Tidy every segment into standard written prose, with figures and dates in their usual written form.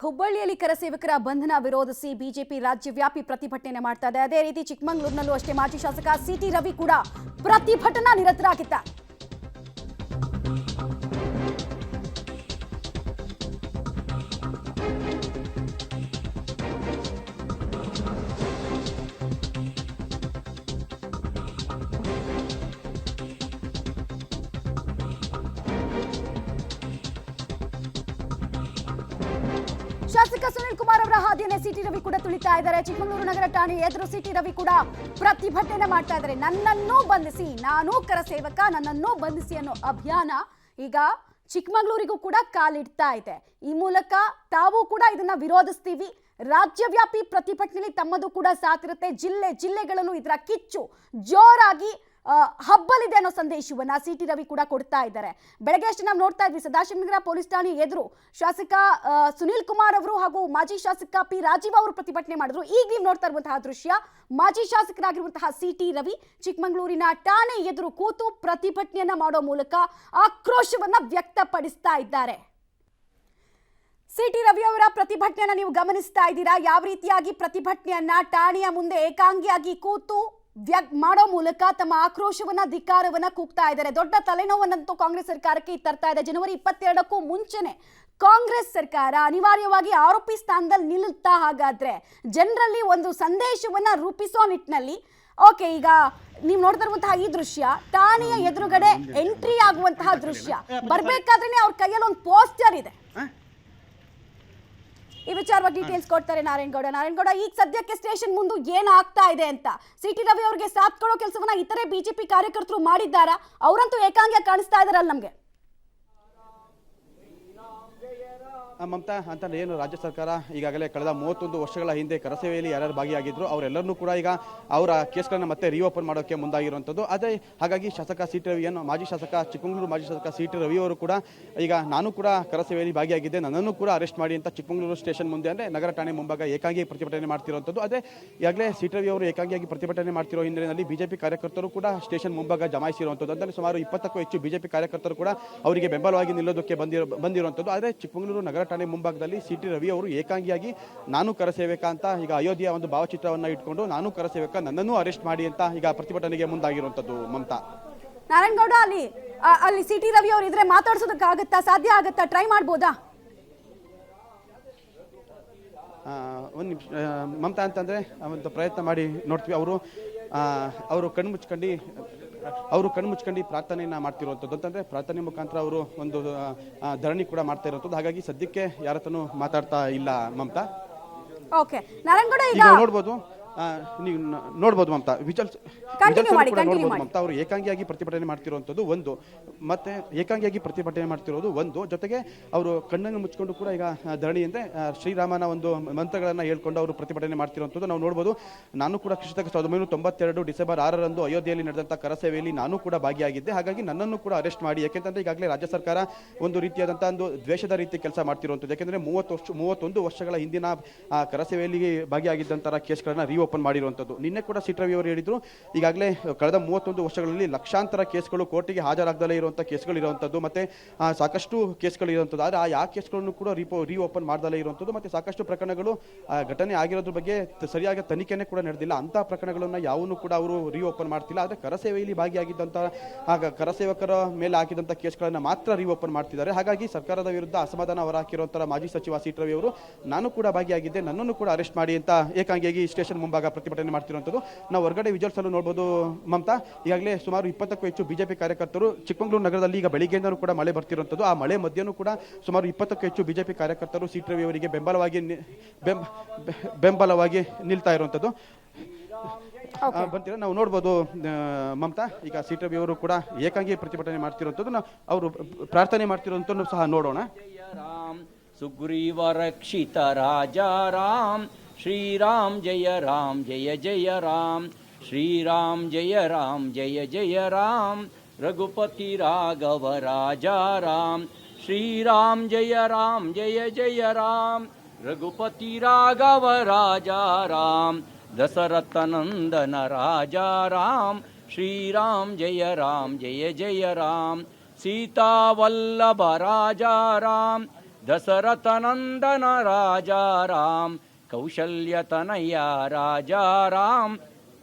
ಹುಬ್ಬಳ್ಳಿಯಲ್ಲಿ ಕರಸೇವಕರ ಬಂಧನ ವಿರೋಧಿಸಿ ಬಿಜೆಪಿ ರಾಜ್ಯವ್ಯಾಪಿ ಪ್ರತಿಭಟನೆ ಮಾಡ್ತಾ ಇದೆ. ಅದೇ ರೀತಿ ಚಿಕ್ಕಮಗಳೂರಿನಲ್ಲೂ ಅಷ್ಟೇ ಮಾಜಿ ಶಾಸಕ ಸಿಟಿ ರವಿ ಕೂಡ ಪ್ರತಿಭಟನಾ ನಿರತರಾಗಿದ್ದಾರೆ. ಶಾಸಕ ಸುನಿಲ್ ಕುಮಾರ್ ಅವರ ಹಾದಿಯನ್ನೇ ಸಿಟಿ ರವಿ ಕೂಡ ತುಳಿತಾ ಇದ್ದಾರೆ. ಚಿಕ್ಕಮಗಳೂರು ನಗರ ಠಾಣೆ ಎದುರು ಸಿಟಿ ರವಿ ಕೂಡ ಪ್ರತಿಭಟನೆ ಮಾಡ್ತಾ ಇದ್ದಾರೆ. ನನ್ನನ್ನು ಬಂಧಿಸಿ, ನಾನು ಕರಸೇವಕ, ನನ್ನನ್ನು ಬಂಧಿಸಿ ಅನ್ನೋ ಅಭಿಯಾನ ಈಗ ಚಿಕ್ಕಮಗಳೂರಿಗೂ ಕೂಡ ಕಾಲಿಡ್ತಾ ಇದೆ. ಈ ಮೂಲಕ ತಾವು ಕೂಡ ಇದನ್ನ ವಿರೋಧಿಸ್ತೀವಿ, ರಾಜ್ಯವ್ಯಾಪಿ ಪ್ರತಿಭಟನೆಯಲ್ಲಿ ತಮ್ಮದು ಕೂಡ ಸಾಥಿರುತ್ತೆ, ಜಿಲ್ಲೆಗಳಲ್ಲೂ ಇದರ ಕಿಚ್ಚು ಜೋರಾಗಿ ಹಬ್ಬಲಿದೆ ಅನ್ನೋ ಸಂದೇಶವನ್ನ ಸಿಟಿ ರವಿ ಕೂಡ ಕೊಡ್ತಾ ಇದ್ದಾರೆ. ಬೆಳಗ್ಗೆ ಅಷ್ಟೇ ನಾವು ನೋಡ್ತಾ ಇದ್ವಿ, ಸದಾಶಿವನಗರ ಪೊಲೀಸ್ ಠಾಣೆ ಎದುರು ಶಾಸಕ ಸುನಿಲ್ ಕುಮಾರ್ ಅವರು ಹಾಗೂ ಮಾಜಿ ಶಾಸಕ ಪಿ ರಾಜೀವ್ ಅವರು ಪ್ರತಿಭಟನೆ ಮಾಡಿದ್ರು. ಈಗ ನೀವು ನೋಡ್ತಾ ಇರುವಂತಹ ದೃಶ್ಯ, ಮಾಜಿ ಶಾಸಕರಾಗಿರುವಂತಹ ಸಿಟಿ ರವಿ ಚಿಕ್ಕಮಗಳೂರಿನ ಠಾಣೆ ಎದುರು ಕೂತು ಪ್ರತಿಭಟನೆಯನ್ನ ಮಾಡೋ ಮೂಲಕ ಆಕ್ರೋಶವನ್ನ ವ್ಯಕ್ತಪಡಿಸ್ತಾ ಇದ್ದಾರೆ. ಸಿಟಿ ರವಿ ಅವರ ಪ್ರತಿಭಟನೆಯನ್ನ ನೀವು ಗಮನಿಸ್ತಾ ಇದ್ದೀರಾ. ಯಾವ ರೀತಿಯಾಗಿ ಪ್ರತಿಭಟನೆಯನ್ನ ಠಾಣೆಯ ಮುಂದೆ ಏಕಾಂಗಿಯಾಗಿ ಕೂತು ಮಾಡೋ ಮೂಲಕ ತಮ್ಮ ಆಕ್ರೋಶವನ್ನ ಧಿಕ್ಕಾರವನ್ನ ಕೂಗ್ತಾ ಇದ್ದಾರೆ. ದೊಡ್ಡ ತಲೆನೋವನ್ನಂತೂ ಕಾಂಗ್ರೆಸ್ ಸರ್ಕಾರಕ್ಕೆ ತರ್ತಾ ಇದೆ. ಜನವರಿ 22ಕ್ಕೂ ಮುಂಚೆನೆ ಕಾಂಗ್ರೆಸ್ ಸರ್ಕಾರ ಅನಿವಾರ್ಯವಾಗಿ ಆರೋಪಿ ಸ್ಥಾನದಲ್ಲಿ ನಿಲ್ಲುತ್ತಾ. ಹಾಗಾದ್ರೆ ಜನರಲ್ಲಿ ಒಂದು ಸಂದೇಶವನ್ನ ರೂಪಿಸೋ ನಿಟ್ಟಿನಲ್ಲಿ ಓಕೆ, ಈಗ ನೀವು ನೋಡ್ತಾ ಇರುವಂತಹ ಈ ದೃಶ್ಯ ಠಾಣೆಯ ಎದುರುಗಡೆ ಎಂಟ್ರಿ ಆಗುವಂತಹ ದೃಶ್ಯ. ಬರ್ಬೇಕಾದ್ರೆ ಅವ್ರ ಕೈಯಲ್ಲಿ ಒಂದು ಪೋಸ್ಟರ್ ಇದೆ. ಈ ವಿಚಾರವಾಗಿ ಡೀಟೇಲ್ಸ್ ಕೊಡ್ತಾರೆ ನಾರಾಯಣಗೌಡ. ಈಗ ಸದ್ಯಕ್ಕೆ ಸ್ಟೇಷನ್ ಮುಂದೆ ಏನಾಗ್ತಾ ಇದೆ ಅಂತ ಸಿಟಿ ರವಿ ಅವರಿಗೆ ಸಾಥ್ ಕೊಡೋ ಕೆಲಸವನ್ನ ಇತರೆ ಬಿಜೆಪಿ ಕಾರ್ಯಕರ್ತರು ಮಾಡಿದ್ದಾರಾ? ಅವರಂತೂ ಏಕಾಂಗಿಯಾಗಿ ಕಾಣಿಸ್ತಾ ಇದಾರಲ್ಲ ನಮ್ಗೆ. ಮಮತಾ ಅಂತಂದ್ರೆ ಏನು, ರಾಜ್ಯ ಸರ್ಕಾರ ಈಗಾಗಲೇ ಕಳೆದ 31 ವರ್ಷಗಳ ಹಿಂದೆ ಕರಸೇವೆಯಲ್ಲಿ ಯಾರ್ಯಾರು ಭಾಗಿಯಾಗಿದ್ರು ಅವರೆಲ್ಲರನ್ನೂ ಕೂಡ ಈಗ ಅವರ ಕೇಸ್ಗಳನ್ನು ಮತ್ತೆ ರೀಓಪನ್ ಮಾಡೋಕ್ಕೆ ಮುಂದಾಗಿರುವಂಥದ್ದು. ಅದೇ ಹಾಗಾಗಿ ಶಾಸಕ ಸಿಟಿ ರವಿಯನ್ನು, ಮಾಜಿ ಶಾಸಕ ಚಿಕ್ಕಮಗಳೂರು ಮಾಜಿ ಶಾಸಕ ಸಿಟಿ ರವಿ ಅವರು ಕೂಡ ಈಗ ನಾನು ಕೂಡ ಕರಸೇವೆಯಲ್ಲಿ ಭಾಗಿಯಾಗಿದ್ದೆ, ನನ್ನನ್ನು ಕೂಡ ಅರೆಸ್ಟ್ ಮಾಡಿ ಅಂತ ಚಿಕ್ಕಮಗಳೂರು ಸ್ಟೇಷನ್ ಮುಂದೆ ಅಂದರೆ ನಗರ ಠಾಣೆ ಮುಂಭಾಗ ಏಕಾಂಗಿ ಪ್ರತಿಭಟನೆ ಮಾಡ್ತಿರುವಂಥದ್ದು. ಅದೇ ಈಗಾಗಲೇ ಸಿಟಿ ರವಿ ಅವರು ಏಕಾಂಗಿಯಾಗಿ ಪ್ರತಿಭಟನೆ ಮಾಡ್ತಿರೋ ಹಿನ್ನೆಲೆಯಲ್ಲಿ ಬಿಜೆಪಿ ಕಾರ್ಯಕರ್ತರು ಕೂಡ ಸ್ಟೇಷನ್ ಮುಂಭಾಗ ಜಮಾಯಿಸಿರುವಂಥದ್ದು. ಅಂದರೆ ಸುಮಾರು 20ಕ್ಕೂ ಹೆಚ್ಚು ಬಿಜೆಪಿ ಕಾರ್ಯಕರ್ತರು ಕೂಡ ಅವರಿಗೆ ಬೆಂಬಲವಾಗಿ ನಿಲ್ಲೋದಕ್ಕೆ ಬಂದಿರುವಂಥದ್ದು. ಆದರೆ ಚಿಕ್ಕಮಗಳೂರು ನಗರ ಠಾಣೆ ಮುಂಭಾಗದಲ್ಲಿ ಸಿಟಿ ರವಿ ಅವರು ಏಕಾಂಗಿಯಾಗಿ ನಾನು ಕರಸೇವಕ ಅಂತ ಈಗ ಅಯೋಧ್ಯೆಯ ಒಂದು ಭಾವಚಿತ್ರವನ್ನ ಇಟ್ಕೊಂಡು ನಾನು ಕರಸೇವಕ, ನನ್ನನ್ನು ಅರೆಸ್ಟ್ ಮಾಡಿ ಅಂತ ಈಗ ಪ್ರತಿಭಟನೆಗೆ ಮುಂದಾಗಿರುವಂಥದ್ದು. ಮಮತಾ, ನಾರಾಯಣಗೌಡ, ಅಲ್ಲಿ ಸಿಟಿ ರವಿ ಅವರು ಇದ್ರೆ ಮಾತಾಡ್ಸೋದಕ್ಕಾಗತ್ತಾ? ಸಾಧ್ಯ ಆಗತ್ತಾ? ಟ್ರೈ ಮಾಡ್ಬೋದಾ? ಒಂದು ನಿಮಿಷ ಮಮತಾ, ಅಂತಂದ್ರೆ ಒಂದು ಪ್ರಯತ್ನ ಮಾಡಿ ನೋಡ್ತೀವಿ. ಅವರು ಕಣ್ಣು ಮುಚ್ಕೊಂಡು ಪ್ರಾರ್ಥನೆಯನ್ನ ಮಾಡ್ತಿರುವಂಥದ್ದು. ಅಂತಂದ್ರೆ ಪ್ರಾರ್ಥನೆ ಮುಖಾಂತರ ಅವರು ಒಂದು ಧರಣಿ ಕೂಡ ಮಾಡ್ತಾ ಇರುವಂಥದ್ದು. ಹಾಗಾಗಿ ಸದ್ಯಕ್ಕೆ ಯಾರತ್ರನೂ ಮಾತಾಡ್ತಾ ಇಲ್ಲ ಮಮತಾ. ಓಕೆ ನಾರಾಯಣಗೌಡ, ಈಗ ನೋಡ್ಬೋದು, ನೀವು ನೋಡ್ಬೋದು ಮಮತಾ, ವಿಜುವಲ್ಸ್ ನೋಡ್ಬೋದು ಮಮತಾ. ಅವರು ಏಕಾಂಗಿಯಾಗಿ ಪ್ರತಿಭಟನೆ ಮಾಡ್ತಿರುವಂಥದ್ದು ಒಂದು, ಮತ್ತೆ ಏಕಾಂಗಿಯಾಗಿ ಪ್ರತಿಭಟನೆ ಮಾಡ್ತಿರೋದು ಒಂದು, ಜೊತೆಗೆ ಅವರು ಕಣ್ಣನ್ನು ಮುಚ್ಕೊಂಡು ಕೂಡ ಈಗ ಧರಣಿ ಅಂದ್ರೆ ಶ್ರೀರಾಮನ ಒಂದು ಮಂತ್ರಗಳನ್ನ ಹೇಳ್ಕೊಂಡು ಅವರು ಪ್ರತಿಭಟನೆ ಮಾಡ್ತಿರುವಂಥದ್ದು ನಾವು ನೋಡ್ಬೋದು. ನಾನು ಕೂಡ ಕ್ರಿಸ್ತಕ 1992 ಡಿಸೆಂಬರ್ 6ರಂದು ಅಯೋಧ್ಯೆಯಲ್ಲಿ ನಡೆದಂಥ ಕರಸೇವೆಯಲ್ಲಿ ನಾನು ಕೂಡ ಭಾಗಿಯಾಗಿದ್ದೆ. ಹಾಗಾಗಿ ನನ್ನನ್ನು ಕೂಡ ಅರೆಸ್ಟ್ ಮಾಡಿ, ಯಾಕೆಂತಂದ್ರೆ ಈಗಾಗಲೇ ರಾಜ್ಯ ಸರ್ಕಾರ ಒಂದು ರೀತಿಯಾದಂತಹ ಒಂದು ದ್ವೇಷದ ರೀತಿ ಕೆಲಸ ಮಾಡ್ತಿರುವಂಥದ್ದು. ಯಾಕೆಂದ್ರೆ 31 ವರ್ಷಗಳ ಹಿಂದಿನ ಕರಸೇವೆಯಲ್ಲಿ ಭಾಗಿಯಾಗಿದ್ದಂತಹ ಕೇಸ್ಗಳನ್ನ ಓಪನ್ ಮಾಡಿರುವಂಥದ್ದು. ನಿನ್ನೆ ಕೂಡ ಸಿಟಿ ರವಿ ಅವರು ಹೇಳಿದ್ರು, ಈಗಾಗಲೇ ಕಳೆದ 31 ವರ್ಷಗಳಲ್ಲಿ ಲಕ್ಷಾಂತರ ಕೇಸ್ಗಳು ಕೋರ್ಟಿಗೆ ಹಾಜರಾಗದಲ್ಲೇ ಇರುವಂತಹ ಕೇಸ್ಗಳು ಇರುವಂಥದ್ದು, ಮತ್ತೆ ಸಾಕಷ್ಟು ಕೇಸ್ಗಳು ಇರುವಂಥದ್ದು. ಆದರೆ ಆ ಕೇಸ್ಗಳನ್ನು ಕೂಡ ರೀಓಪನ್ ಮಾಡ್ದಲ್ಲೇ ಇರುವಂಥದ್ದು, ಮತ್ತೆ ಸಾಕಷ್ಟು ಪ್ರಕರಣಗಳು ಘಟನೆ ಆಗಿರೋದ್ರ ಬಗ್ಗೆ ಸರಿಯಾಗಿ ತನಿಖೆನೇ ಕೂಡ ನಡೆದಿಲ್ಲ. ಅಂತಹ ಪ್ರಕರಣಗಳನ್ನ ಯಾವನ್ನೂ ಕೂಡ ಅವರು ರೀಓಪನ್ ಮಾಡ್ತಿಲ್ಲ. ಆದರೆ ಕರಸೇವೆಯಲ್ಲಿ ಭಾಗಿಯಾಗಿದ್ದಂತಹ ಕರಸೇವಕರ ಮೇಲೆ ಹಾಕಿದಂಥ ಕೇಸ್ಗಳನ್ನ ಮಾತ್ರ ರೀಓಪನ್ ಮಾಡ್ತಿದ್ದಾರೆ. ಹಾಗಾಗಿ ಸರ್ಕಾರದ ವಿರುದ್ಧ ಅಸಮಾಧಾನ ಹೊರಹಾಕಿರುವಂತಹ ಮಾಜಿ ಸಚಿವ ಸಿಟಿ ರವಿ ಅವರು ನಾನು ಕೂಡ ಭಾಗಿಯಾಗಿದ್ದೆ, ನನ್ನನ್ನು ಕೂಡ ಅರೆಸ್ಟ್ ಮಾಡಿ ಅಂತ ಏಕಾಂಗಿಯಾಗಿ ಸ್ಟೇಷನ್ ಮುಂಭಾಗ ಪ್ರತಿಭಟನೆ ಮಾಡ್ತಿರುವಂಥದ್ದು ನಾವು ಹೊರಗಡೆ ವಿಜುವಲ್ಸ್ ಅಲ್ಲೂ ನೋಡಬಹುದು ಮಮತಾ. ಈಗಾಗಲೇ ಸುಮಾರು 20ಕ್ಕೂ ಹೆಚ್ಚು ಬಿಜೆಪಿ ಕಾರ್ಯಕರ್ತರು ಚಿಕ್ಕಮಗಳೂರು ನಗರದಲ್ಲಿ ಈಗ ಬೆಳಿಗ್ಗೆಯಿಂದಲೂ ಕೂಡ ಮಳೆ ಬರ್ತಿರುವಂಥದ್ದು. ಆ ಮಳೆ ಮಧ್ಯನೂ ಕೂಡ ಸುಮಾರು 20ಕ್ಕೂ ಹೆಚ್ಚು ಬಿಜೆಪಿ ಕಾರ್ಯಕರ್ತರು ಸಿಟಿ ರವಿ ಅವರಿಗೆ ಬೆಂಬಲವಾಗಿ ನಿಲ್ತಾ ಇರುವಂಥದ್ದು ಬಂತೀರ ನಾವು ನೋಡ್ಬೋದು ಮಮತಾ. ಈಗ ಸಿಟಿ ರವಿ ಅವರು ಕೂಡ ಏಕಾಂಗಿ ಪ್ರತಿಭಟನೆ ಮಾಡ್ತಿರುವಂಥದ್ದು, ಅವರು ಪ್ರಾರ್ಥನೆ ಮಾಡ್ತಿರುವಂಥದ್ದು ಸಹ ನೋಡೋಣ. ಸುಗ್ರೀವ ರಕ್ಷಿತ ರಾಜಾರಾಮ್ श्रीराम जय जय राम, श्रीराम जय जय राम, रघुपति राघव राजा राम, श्रीराम जय जय राम, रघुपति राघव राजा राम, दशरथ नंदन राजा राम, श्रीराम जय जय राम, सीता वल्लभ राजा राम, ದಶರಥನಂದನ ರಾಜಾ ರಾಮ್ ಕೌಶಲ್ಯತನಯ ರಾಜಾ ರಾಮ್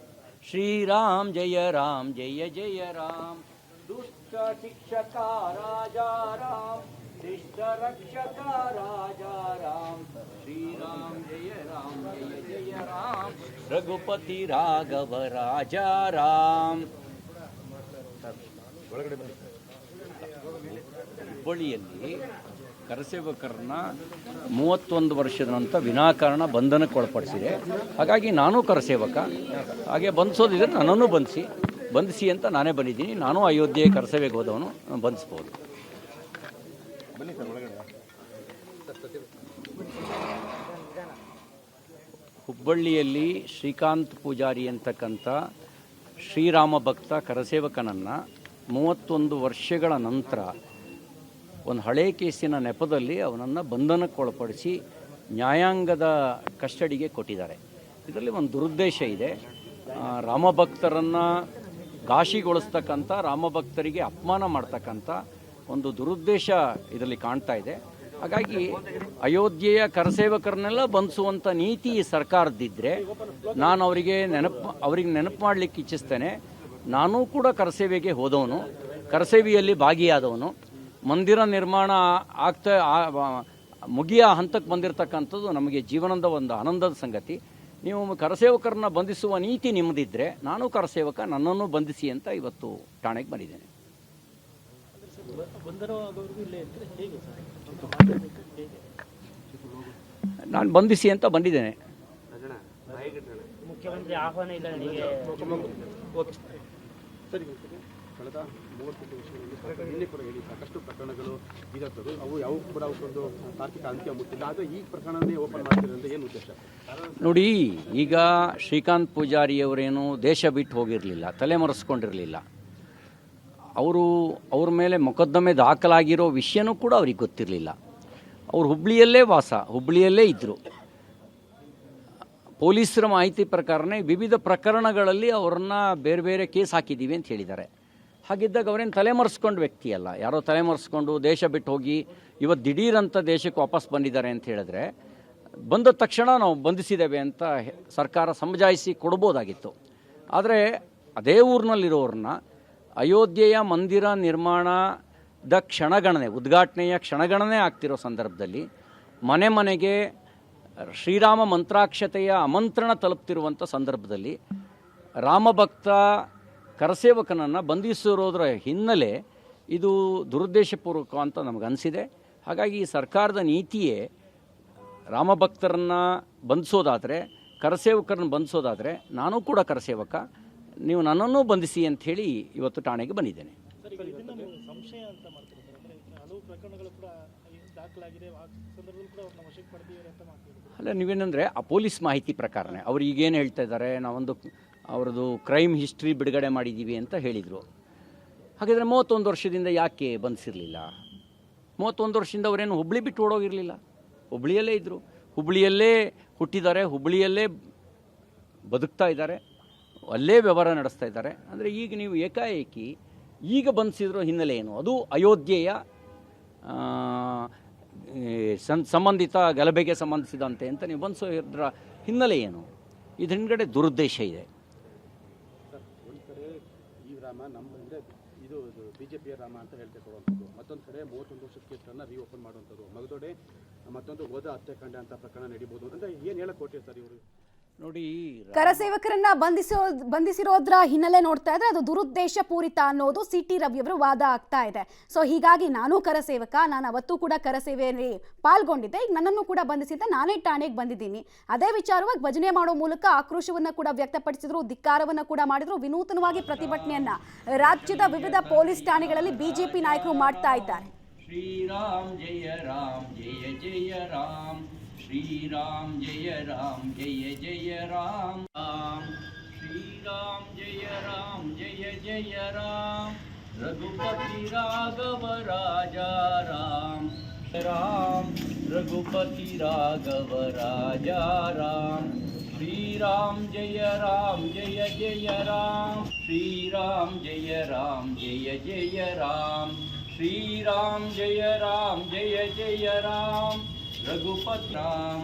ಶ್ರೀರಾಮ್ ಜಯ ರಾಮ್ ಜಯ ಜಯ ರಾಮ್ ದುಷ್ಟ ಶಿಕ್ಷಕ ರಾಜಾ ರಾಮ್ ಶಿಷ್ಟ ರಕ್ಷಕ ರಾಜಾ ರಾಮ್ ಶ್ರೀರಾಮ್ ಜಯ ಜಯ ರಾಮ್ ರಘುಪತಿ ರಾಘವ ರಾಜಾ ರಾಮ್. ಹುಬ್ಬಳ್ಳಿಯಲ್ಲಿ ಕರಸೇವಕರನ್ನ 31 ವರ್ಷದ ನಂತರ ವಿನಾಕಾರಣ ಬಂಧನಕ್ಕೆ ಒಳಪಡಿಸಿದೆ. ಹಾಗಾಗಿ ನಾನು ಕರಸೇವಕ, ಹಾಗೆ ಬಂಧಿಸೋದಿದ್ರೆ ನನ್ನನ್ನು ಬಂಧಿಸಿ ಅಂತ ನಾನೇ ಬಂದಿದ್ದೀನಿ. ನಾನು ಅಯೋಧ್ಯೆ ಕರಸೇವೆಗೆ ಹೋದವನು, ಬಂಧಿಸ್ಬೋದು. ಹುಬ್ಬಳ್ಳಿಯಲ್ಲಿ ಶ್ರೀಕಾಂತ್ ಪೂಜಾರಿ ಅಂತಕ್ಕಂಥ ಶ್ರೀರಾಮ ಭಕ್ತ ಕರಸೇವಕನನ್ನು 31 ವರ್ಷಗಳ ನಂತರ ಒಂದು ಹಳೆ ಕೇಸಿನ ನೆಪದಲ್ಲಿ ಅವನನ್ನು ಬಂಧನಕ್ಕೊಳಪಡಿಸಿ ನ್ಯಾಯಾಂಗದ ಕಸ್ಟಡಿಗೆ ಕೊಟ್ಟಿದ್ದಾರೆ. ಇದರಲ್ಲಿ ಒಂದು ದುರುದ್ದೇಶ ಇದೆ. ರಾಮಭಕ್ತರನ್ನು ಘಾಸಿಗೊಳಿಸ್ತಕ್ಕಂಥ, ರಾಮಭಕ್ತರಿಗೆ ಅಪಮಾನ ಮಾಡ್ತಕ್ಕಂಥ ಒಂದು ದುರುದ್ದೇಶ ಇದರಲ್ಲಿ ಕಾಣ್ತಾ ಇದೆ. ಹಾಗಾಗಿ ಅಯೋಧ್ಯೆಯ ಕರಸೇವಕರನ್ನೆಲ್ಲ ಬಂಧಿಸುವಂಥ ನೀತಿ ಸರ್ಕಾರದಿದ್ದರೆ ನಾನು ಅವರಿಗೆ ನೆನಪು ಮಾಡಲಿಕ್ಕೆ ಇಚ್ಛಿಸ್ತೇನೆ. ನಾನೂ ಕೂಡ ಕರಸೇವೆಗೆ ಹೋದವನು, ಕರಸೇವೆಯಲ್ಲಿ ಭಾಗಿಯಾದವನು. ಮಂದಿರ ನಿರ್ಮಾಣ ಮುಗಿಯ ಹಂತಕ್ಕೆ ಬಂದಿರತಕ್ಕಂಥದ್ದು ನಮಗೆ ಜೀವನದ ಒಂದು ಆನಂದದ ಸಂಗತಿ. ನೀವು ಕರಸೇವಕರನ್ನ ಬಂಧಿಸುವ ನೀತಿ ನಿಮ್ಮದಿದ್ದರೆ ನಾನು ಕರಸೇವಕ, ನನ್ನನ್ನು ಬಂಧಿಸಿ ಅಂತ ಇವತ್ತು ಠಾಣೆಗೆ ಬಂದಿದ್ದೇನೆ. ನಾನು ಬಂಧಿಸಿ ಅಂತ ಬಂದಿದ್ದೇನೆ. ಮುಖ್ಯಮಂತ್ರಿ ಆಹ್ವಾನ ಇಲ್ಲ ನನಗೆ. ಕಳೆದ 30 ವರ್ಷಗಳಲ್ಲಿ ಇಲ್ಲಿ ಕೂಡ ಹೇಳಿ ಸಾಕಷ್ಟು ಪ್ರಕರಣಗಳು ಇರುತ್ತವೆ. ಅವು ಯಾವ ಕೂಡ ಅವಕ್ಕೊಂದು ತಾರ್ಕಿಕ ಅಂತ್ಯ ಮುಟ್ಟಿಲ್ಲ. ಆದರೆ ಈ ಪ್ರಕರಣನೇ ಓಪನ್ ಮಾಡ್ತಿರೋದ್ರಿಂದ ಏನು ಉದ್ದೇಶ? ನೋಡಿ, ಈಗ ಶ್ರೀಕಾಂತ್ ಪೂಜಾರಿಯವರೇನು ದೇಶ ಬಿಟ್ಟು ಹೋಗಿರಲಿಲ್ಲ, ತಲೆಮರೆಸ್ಕೊಂಡಿರಲಿಲ್ಲ. ಅವ್ರ ಮೇಲೆ ಮೊಕದ್ದಮೆ ದಾಖಲಾಗಿರೋ ವಿಷಯನೂ ಕೂಡ ಅವ್ರಿಗೆ ಗೊತ್ತಿರಲಿಲ್ಲ. ಅವರು ಹುಬ್ಬಳ್ಳಿಯಲ್ಲೇ ಹುಬ್ಬಳ್ಳಿಯಲ್ಲೇ ಇದ್ದರು. ಪೊಲೀಸರ ಮಾಹಿತಿ ಪ್ರಕಾರನೇ ವಿವಿಧ ಪ್ರಕರಣಗಳಲ್ಲಿ ಅವರನ್ನು ಬೇರೆ ಬೇರೆ ಕೇಸ್ ಹಾಕಿದ್ದೀವಿ ಅಂತ ಹೇಳಿದ್ದಾರೆ. ಹಾಗಿದ್ದಾಗ ಅವರೇನು ತಲೆಮರೆಸ್ಕೊಂಡು ವ್ಯಕ್ತಿ ಅಲ್ಲ. ಯಾರೋ ತಲೆಮರೆಸ್ಕೊಂಡು ದೇಶ ಬಿಟ್ಟು ಹೋಗಿ ಇವತ್ತು ದಿಢೀರಂತ ದೇಶಕ್ಕೆ ವಾಪಸ್ ಬಂದಿದ್ದಾರೆ ಅಂತ ಹೇಳಿದ್ರೆ, ಬಂದ ತಕ್ಷಣ ನಾವು ಬಂಧಿಸಿದ್ದೇವೆ ಅಂತ ಸರ್ಕಾರ ಸಮಜಾಯಿಸಿ ಕೊಡ್ಬೋದಾಗಿತ್ತು. ಆದರೆ ಅದೇ ಊರಿನಲ್ಲಿರೋರನ್ನ ಅಯೋಧ್ಯೆಯ ಮಂದಿರ ನಿರ್ಮಾಣದ ಕ್ಷಣಗಣನೆ, ಉದ್ಘಾಟನೆಯ ಕ್ಷಣಗಣನೆ ಆಗ್ತಿರೋ ಸಂದರ್ಭದಲ್ಲಿ ಮನೆ ಮನೆಗೆ ಶ್ರೀರಾಮ ಮಂತ್ರಾಕ್ಷತೆಯ ಆಮಂತ್ರಣ ತಲುಪ್ತಿರುವಂಥ ಸಂದರ್ಭದಲ್ಲಿ ರಾಮಭಕ್ತ ಕರಸೇವಕನನ್ನು ಬಂಧಿಸಿರೋದ್ರ ಹಿನ್ನೆಲೆ ಇದು ದುರುದ್ದೇಶಪೂರ್ವಕ ಅಂತ ನಮಗನ್ನಿಸಿದೆ. ಹಾಗಾಗಿ ಸರ್ಕಾರದ ನೀತಿಯೇ ರಾಮಭಕ್ತರನ್ನು ಬಂಧಿಸೋದಾದರೆ, ಕರಸೇವಕರನ್ನು ಬಂಧಿಸೋದಾದರೆ ನಾನು ಕೂಡ ಕರಸೇವಕ, ನೀವು ನನ್ನನ್ನು ಬಂಧಿಸಿ ಅಂಥೇಳಿ ಇವತ್ತು ಠಾಣೆಗೆ ಬಂದಿದ್ದೇನೆ. ಸಂಶಯ ಅಂತ ಮಾಡ್ತಾರೆ. ಹಲವು ಪ್ರಕರಣಗಳು ಕೂಡ ದಾಖಲಾಗಿದೆ, ಆ ಸಂದರ್ಭದಲ್ಲಿ ಕೂಡ ಅವ್ರನ್ನ ವಶಕ್ಕೆ ಪಡೆದಿದ್ದಾರೆ ಅಂತ ಮಾಡ್ತಿದ್ದಾರೆ. ಅಲ್ಲ, ನೀವೇನಂದರೆ ಆ ಪೊಲೀಸ್ ಮಾಹಿತಿ ಪ್ರಕಾರನೇ ಅವ್ರು ಈಗೇನು ಹೇಳ್ತಾ ಇದ್ದಾರೆ, ನಾವೊಂದು ಅವ್ರದ್ದು ಕ್ರೈಮ್ ಹಿಸ್ಟ್ರಿ ಬಿಡುಗಡೆ ಮಾಡಿದ್ದೀವಿ ಅಂತ ಹೇಳಿದರು. ಹಾಗಾದರೆ 31 ವರ್ಷದಿಂದ ಯಾಕೆ ಬಂಧಿಸಿರಲಿಲ್ಲ? 31 ವರ್ಷದಿಂದ ಅವರೇನು ಹುಬ್ಬಳ್ಳಿ ಬಿಟ್ಟು ಓಡೋಗಿರಲಿಲ್ಲ, ಹುಬ್ಬಳ್ಳಿಯಲ್ಲೇ ಇದ್ದರು, ಹುಬ್ಬಳ್ಳಿಯಲ್ಲೇ ಹುಟ್ಟಿದ್ದಾರೆ, ಹುಬ್ಬಳ್ಳಿಯಲ್ಲೇ ಬದುಕ್ತಾ ಇದ್ದಾರೆ, ಅಲ್ಲೇ ವ್ಯವಹಾರ ನಡೆಸ್ತಾ ಇದ್ದಾರೆ. ಅಂದರೆ ಈಗ ನೀವು ಏಕಾಏಕಿ ಈಗ ಬಂಧಿಸಿರೋ ಹಿನ್ನೆಲೆ ಏನು? ಅದು ಅಯೋಧ್ಯೆಯ ಸಂಬಂಧಿತ ಗಲಭೆಗೆ ಸಂಬಂಧಿಸಿದಂತೆ ಅಂತ ನೀವು ಬಂಧಿಸೋದ್ರ ಹಿನ್ನೆಲೆ ಏನು? ಇದ್ರ ಹಿಂದ್ಗಡೆ ದುರುದ್ದೇಶ ಇದೆ. ಒಂದು ಕಡೆ ಈ ರಾಮ ನಮ್ಮ ಅಂದರೆ ಇದು BJPಯ ರಾಮ ಅಂತ ಹೇಳ್ತಾ ಕೊಡುವಂಥದ್ದು, ಮತ್ತೊಂದು ಕಡೆ 31 ವರ್ಷದ ಕೇಸನ್ನು ರೀಓಪನ್ ಮಾಡುವಂಥದ್ದು, ಮಗದೊಡೆ ಮತ್ತೊಂದು ಹೋದ ಹತ್ಯಾಕಾಂಡ ಅಂತ ಪ್ರಕರಣ ನಡೀಬೋದು ಅಂತ ಏನು ಹೇಳಕ್ಕೆ ಕೊಟ್ಟಿರ್ತಾರೆ ಸರ್ ಇವರು? ನೋಡಿ, ಕರಸೇವಕರನ್ನ ಬಂಧಿಸಿರೋದ್ರ ಹಿನ್ನೆಲೆ ನೋಡ್ತಾ ಇದ್ರೆ ಅದು ದುರುದ್ದೇಶ ಪೂರಿತ ಅನ್ನೋದು CT ರವಿಯವರು ವಾದ ಆಗ್ತಾ ಇದೆ. ಸೊ ಹೀಗಾಗಿ ನಾನು ಕರಸೇವಕ, ನಾನು ಅವತ್ತೂ ಕೂಡ ಕರಸೇವೆಯಲ್ಲಿ ಪಾಲ್ಗೊಂಡಿದ್ದೆ, ಈಗ ನನ್ನನ್ನು ಕೂಡ ಬಂಧಿಸಿದ್ದೆ, ನಾನೇ ಠಾಣೆಗೆ ಬಂದಿದ್ದೀನಿ. ಅದೇ ವಿಚಾರವಾಗಿ ಭಜನೆ ಮಾಡೋ ಮೂಲಕ ಆಕ್ರೋಶವನ್ನ ಕೂಡ ವ್ಯಕ್ತಪಡಿಸಿದ್ರು, ಧಿಕ್ಕಾರವನ್ನ ಕೂಡ ಮಾಡಿದ್ರು. ವಿನೂತನವಾಗಿ ಪ್ರತಿಭಟನೆಯನ್ನ ರಾಜ್ಯದ ವಿವಿಧ ಪೊಲೀಸ್ ಠಾಣೆಗಳಲ್ಲಿ BJP ನಾಯಕರು ಮಾಡ್ತಾ ಇದ್ದಾರೆ. ಶ್ರೀರಾಮ್ ಜಯ ರಾಮ್ ಜಯ ಜಯ ರಾಮ್, ಶ್ರೀರಾಮ್ ಜಯ ರಾಮ್ ಜಯ ಜಯ ರಾಮ್, ಶ್ರೀರಾಮ್ ಜಯ ರಾಮ್ ಜಯ ಜಯ ರಾಮ್, ರಘುಪತಿ ರಾಘವ ರಾಜಾ ರಾಮ್, ರಾಮ್ ರಘುಪತಿ ರಾಘವ ರಾಜಾ ರಾಮ್, ಶ್ರೀರಾಮ್ ಜಯ ರಾಮ್ ಜಯ ಜಯ ರಾಮ್, ಶ್ರೀರಾಮ್ ಜಯ ರಾಮ್ ಜಯ ಜಯ ರಾಮ್, श्री राम जय जय राम रघुपति राम